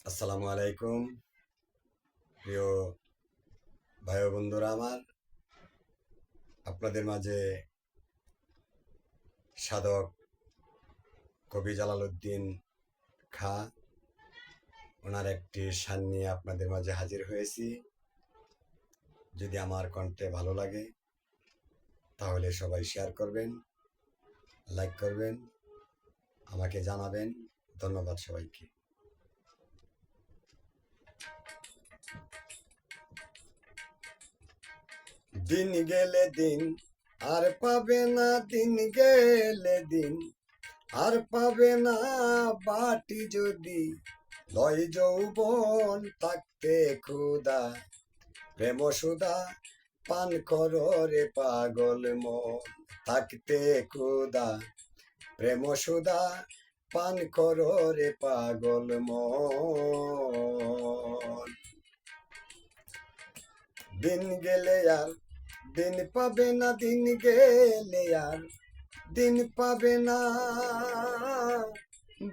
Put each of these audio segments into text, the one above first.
আসসালামু আলাইকুম প্রিয় ভাই ও বন্ধুরা আমার, আপনাদের মাঝে সাধক কবি জালালউদ্দিন খাঁ ওনার একটি শান নিয়ে আপনাদের মাঝে হাজির হয়েছি। যদি আমার কণ্ঠে ভালো লাগে তাহলে সবাই শেয়ার করবেন, লাইক করবেন, আমাকে জানাবেন। ধন্যবাদ সবাইকে। দিন গেলে দিন আর পাবে না, দিন গেলে দিন আর পাবে না, বাটি যদি লয় যৌবন থাকতে ক্ষুদা, প্রেম সুদা পান করো রে পাগল মন। থাকতে ক্ষুদা প্রেম সুদা পান করো রে পাগল মন। দিন গেলে আর দিন পাবে না, দিন গেলে আর দিন পাবে না,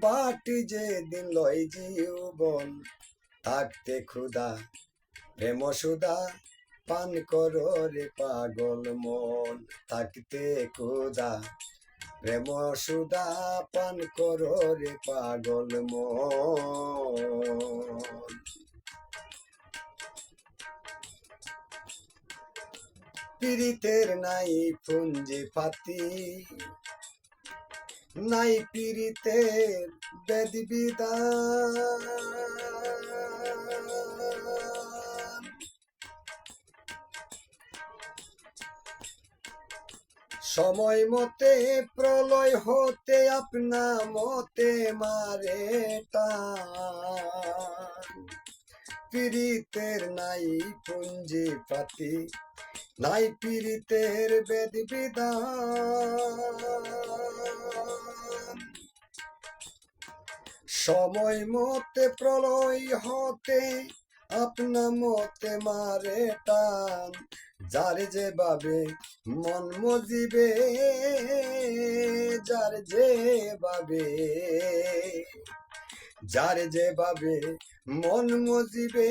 বাটি যে দিন লয় জীবন থাকতে ক্ষুদা, প্রেম সুদা পান করো রে পাগল মন। থাকতে ক্ষুদা প্রেম সুদা পান করো রে পাগল মন। পীড়িতের নাই পুঞ্জি পাতি, নাই পীড়িতের বেদ বিধান, সময় মতে প্রলয় হতে আপনা মতে মারে টান। পীড়িতের নাই পুঞ্জি পাতি, নাই পীড়িতের বেদ বিধান, সময় মতে প্রলয় হতে আপনা মতে মারে টান। যার যেভাবে মন মজিবে, যার যেভাবে, যার যেভাবে মন মজিবে,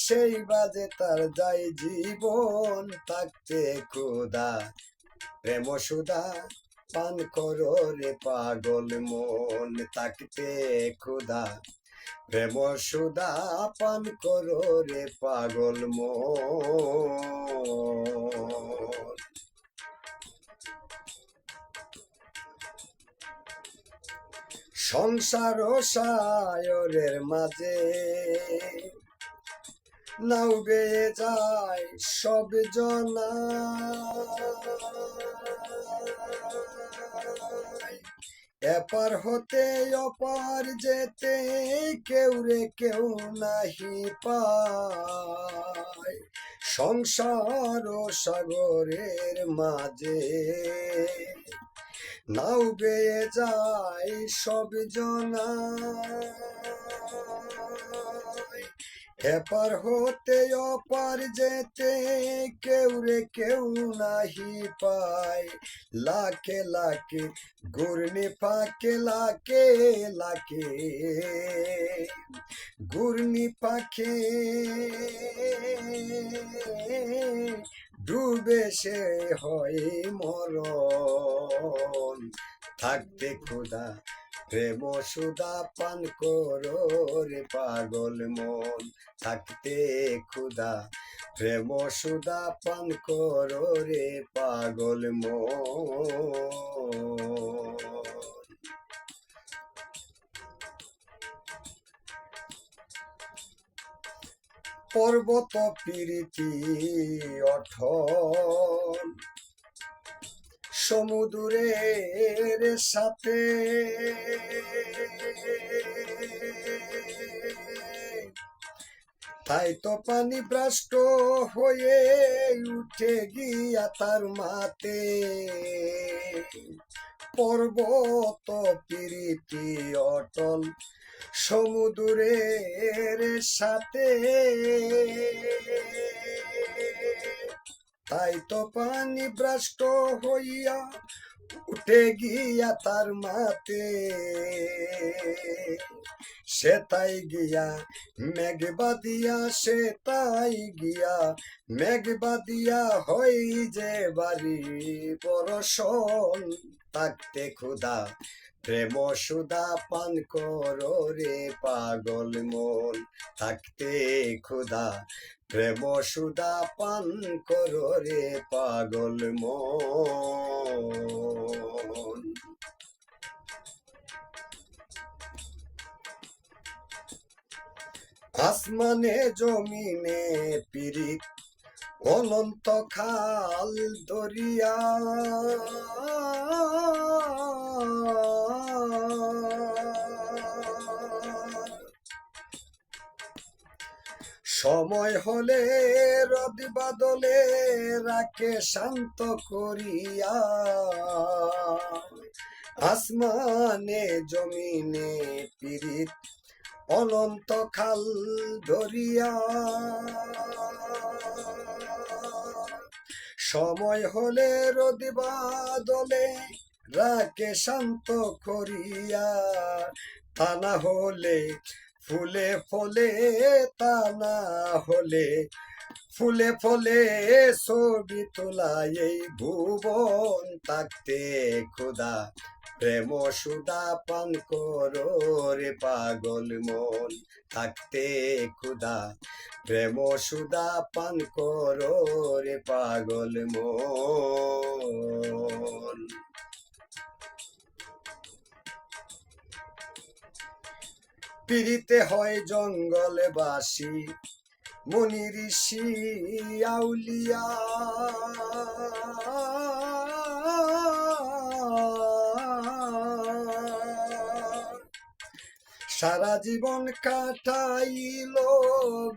সেই বাজে তার যাই জীবন। থাকতে ক্ষুদা প্রেম সুদা পান করো রে পাগল মন। থাকতে ক্ষুদা প্রেম সুদা পান করো রে পাগল মন। সংসার ও সায়রের মাঝে নাও বেয়ে যায় সব জনা, এপার হতে অপার যেতে কেউ রে কেউ নাহি পায়। সংসার ও সাগরের মাঝে নাও বেয়ে যায় সব জনা, এপার হতে অপার যেতে কেউ রে কেউ নাহি পায়। লাখে লাখে ঘূর্ণি পাকে, লাখে লাখে ঘূর্ণি পাখে ডুবে সে হয় মরণ। থাকতে ক্ষুদা প্রেম সুদা পান করো রে পাগল মন। থাকতে ক্ষুদা প্রেম সুদা পান করো রে পাগল মন। পর্বত প্রীতি অঠল সমুদ্রের সাথে, তাই তো পানি ভ্রষ্ট হয়ে উঠে গিয়া তার মাতে। পর্বত প্রীতি অটল সমুদ্রের সাথে, তাই তো পানি ভ্রষ্ট হইয়া উঠে গিয়া তার মাতে। সে তাই গিয়া মেঘ বাদিয়া, সে তাই গিয়া মেঘ বাদিয়া হই যে বাড়ি পরশন। থাকতে ক্ষুধা প্রেম সুধা পান করো রে পাগল মন। থাকতে ক্ষুধা প্রেম সুধা পান করো রে পাগল মন। আসমানে জমিনে পিরিত, অনন্ত খাল দরিয়া। সময় হলে রদ বাদলে রাখে শান্ত করিয়া। আসমানে জমিনে পিরিত, অনন্ত খাল দরিয়া। সময় হলে রোদ বাদলে রাকে শান্ত করিয়া। তা না হলে ফুলে ফলে, তা না হলে ফুলে ফলে ছবি তোলা এই ভুবন। থাকতে ক্ষুধা প্রেম সুধা পান করো রে পাগল মন। থাকতে ক্ষুধা প্রেম সুধা পান করো রে পাগল মন। পিড়িতে হয় জঙ্গলবাসী, মুনি ঋষি আউলিয়া। সারা জীবন কাটাইল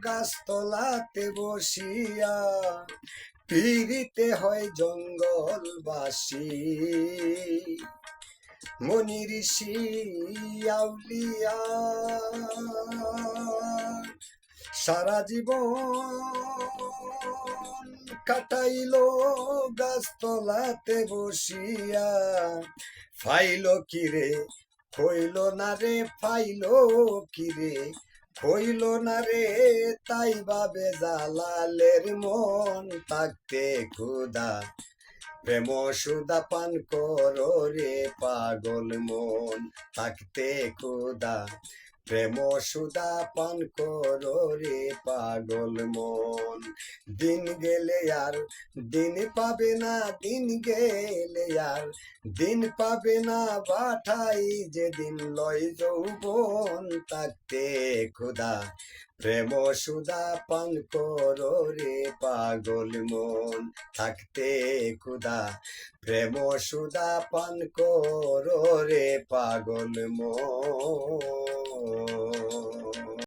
গাছতলাতে বসিয়া। পিড়িতে হয় জঙ্গলবাসী, মুনি ঋষি আউলিয়া। সারা জীবন কাটাইল গাছতলাতে বসিয়া। ফাইল কিরে হইল না রে, ফাইল কিরে হইল না রে, তাই বাবে জালালের মন। থাকতে ক্ষুধা প্রেম সুধা পান করো রে পাগল মন। থাকতে ক্ষুধা প্রেম সুধা পান করো রে পাগল মন। দিন গেলে আর দিন পাবে না, দিন গেলে আর দিন পাবে না, বাঠাই যেদিন লয় যৌবন। থাকতে ক্ষুধা প্রেম সুধা পান করো রে পাগল মন। থাকতে ক্ষুধা প্রেম সুধা পান করো রে পাগল মন।